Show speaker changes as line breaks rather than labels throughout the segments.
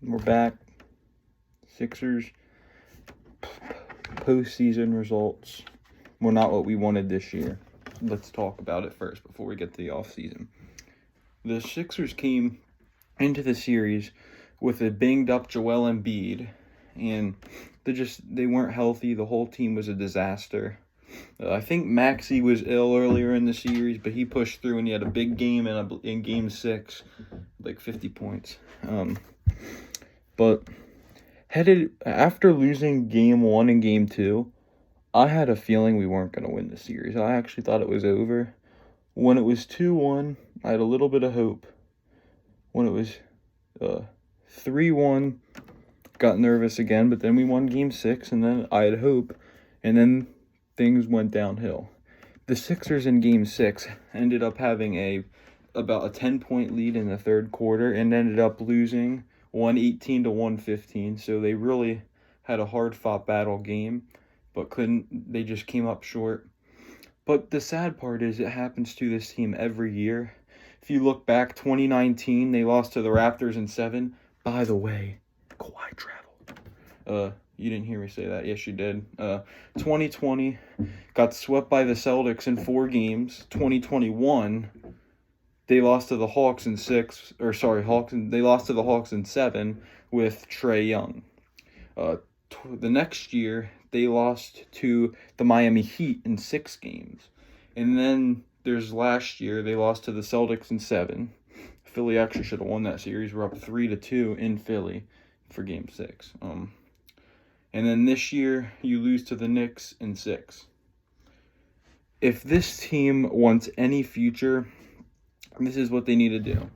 We're back. Sixers postseason results were not what we wanted this year. Let's talk about it first before we get to the offseason. The Sixers came into the series with a banged up Joel Embiid, and they weren't healthy. The whole team was a disaster. I think Maxey was ill earlier in the series, but he pushed through and he had a big game in Game 6, like 50 points. But headed after losing Game 1 and Game 2, I had a feeling we weren't going to win the series. I actually thought it was over. When it was 2-1, I had a little bit of hope. When it was 3-1, got nervous again, but then we won Game 6, and then I had hope, and then things went downhill. The Sixers in Game 6 ended up having about a 10-point lead in the third quarter and ended up losing 118 to 115, so they really had a hard-fought battle game, but they just came up short. But the sad part is it happens to this team every year. If you look back, 2019, they lost to the Raptors in 7. By the way, Kawhi traveled. You didn't hear me say that. Yes, you did. 2020, got swept by the Celtics in 4 games. 2021, they lost to the Hawks in 6. They lost to the Hawks in 7 with Trae Young. The next year, they lost to the Miami Heat in 6 games. And then there's last year, they lost to the Celtics in 7. Philly actually should have won that series. We're up 3-2 in Philly for Game 6. And then this year, you lose to the Knicks in 6. If this team wants any future, this is what they need to do.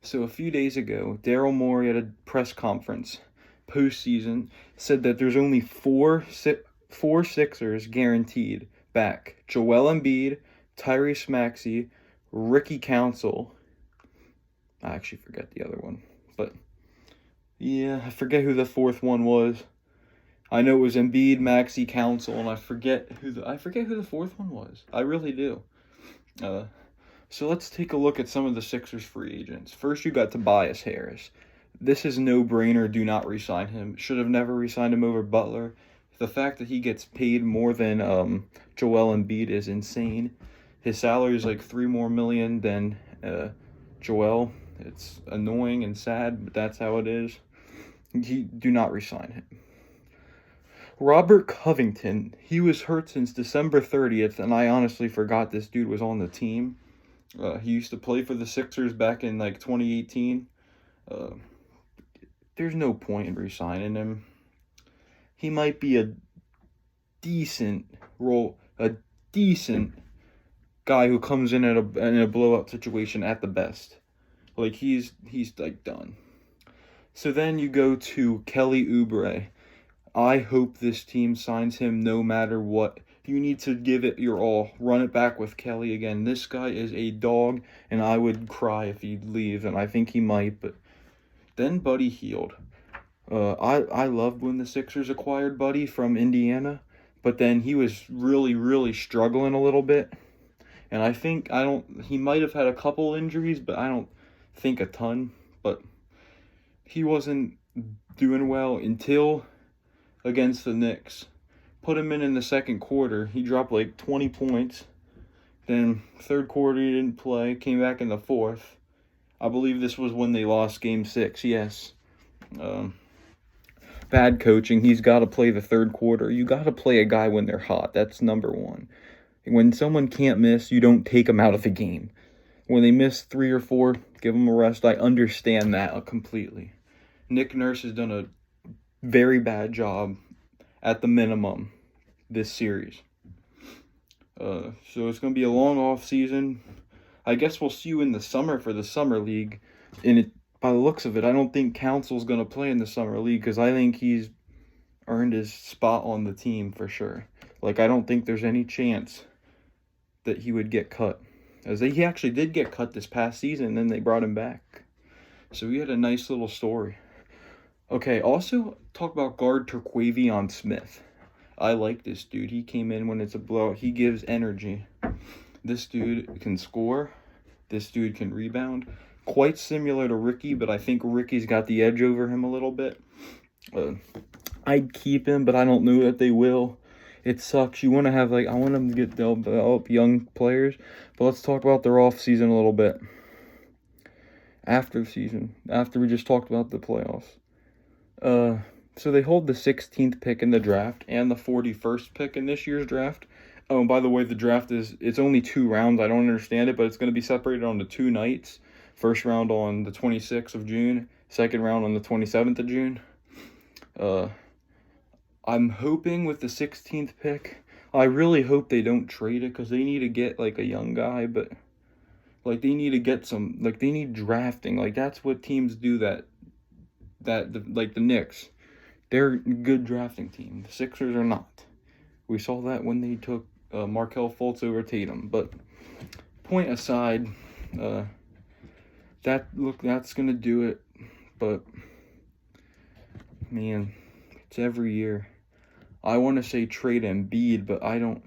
So a few days ago, Daryl Morey at a press conference, postseason, said that there's only four Sixers guaranteed back. Joel Embiid, Tyrese Maxey, Ricky Council. I actually forget the other one. But, yeah, I forget who the fourth one was. I know it was Embiid, Maxey, Council, and I forget who the fourth one was. I really do. So let's take a look at some of the Sixers free agents. First, you got Tobias Harris. This is no-brainer. Do not re-sign him. Should have never re-signed him over Butler. The fact that he gets paid more than Joel Embiid is insane. His salary is like $3 more million than Joel. It's annoying and sad, but that's how it is. Do not re-sign him. Robert Covington, he was hurt since December 30th, and I honestly forgot this dude was on the team. He used to play for the Sixers back in like 2018. There's no point in re-signing him. He might be a decent guy who comes in in a blowout situation at the best. Like he's like done. So then you go to Kelly Oubre. I hope this team signs him no matter what. You need to give it your all. Run it back with Kelly again. This guy is a dog, and I would cry if he'd leave, and I think he might. But then Buddy Hield. I loved when the Sixers acquired Buddy from Indiana, but then he was really, really struggling a little bit. And he might have had a couple injuries, but I don't think a ton. But he wasn't doing well until against the Knicks. Put him in the second quarter. He dropped like 20 points. Then third quarter he didn't play. Came back in the fourth. I believe this was when they lost Game 6. Yes. Bad coaching. He's got to play the third quarter. You got to play a guy when they're hot. That's number one. When someone can't miss, you don't take them out of the game. When they miss 3 or 4, give them a rest. I understand that completely. Nick Nurse has done a very bad job at the minimum this series. So it's going to be a long off season. I guess we'll see you in the summer for the summer league. And by the looks of it, I don't think Council's going to play in the summer league because I think he's earned his spot on the team for sure. Like, I don't think there's any chance that he would get cut. As he actually did get cut this past season, and then they brought him back. So we had a nice little story. Okay, also talk about guard Terquavion Smith. I like this dude. He came in when it's a blowout. He gives energy. This dude can score. This dude can rebound. quite similar to Ricky, but I think Ricky's got the edge over him a little bit. I'd keep him, but I don't know that they will. It sucks. You want to have, I want them to develop young players. But let's talk about their offseason a little bit. After the season, after we just talked about the playoffs. So they hold the 16th pick in the draft and the 41st pick in this year's draft. Oh, and by the way, the draft it's only 2 rounds. I don't understand it, but it's going to be separated onto 2 nights. First round on the 26th of June, second round on the 27th of June. I'm hoping with the 16th pick, I really hope they don't trade it because they need to get a young guy, but they need to get some, they need drafting. That's what teams do the Knicks. They're a good drafting team. The Sixers are not. We saw that when they took Markelle Fultz over Tatum. But point aside, that's gonna do it. But man, it's every year. I want to say trade Embiid, but I don't.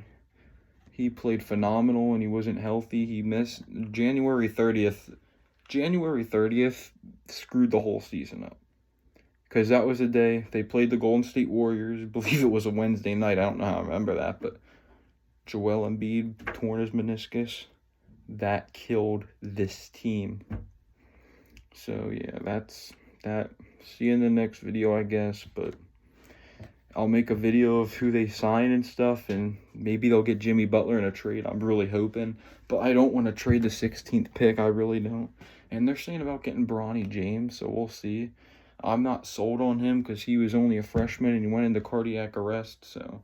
He played phenomenal and he wasn't healthy. He missed January 30th. January 30th screwed the whole season up. Because that was the day they played the Golden State Warriors. I believe it was a Wednesday night. I don't know how I remember that, but Joel Embiid torn his meniscus. That killed this team. So, yeah, that's that. See you in the next video, I guess. But I'll make a video of who they sign and stuff, and maybe they'll get Jimmy Butler in a trade. I'm really hoping. But I don't want to trade the 16th pick. I really don't. And they're saying about getting Bronny James, so we'll see. I'm not sold on him because he was only a freshman and he went into cardiac arrest. So,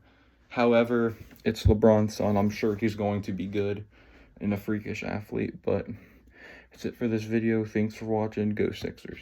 however, it's LeBron's son. I'm sure he's going to be good and a freakish athlete. But that's it for this video. Thanks for watching. Go Sixers.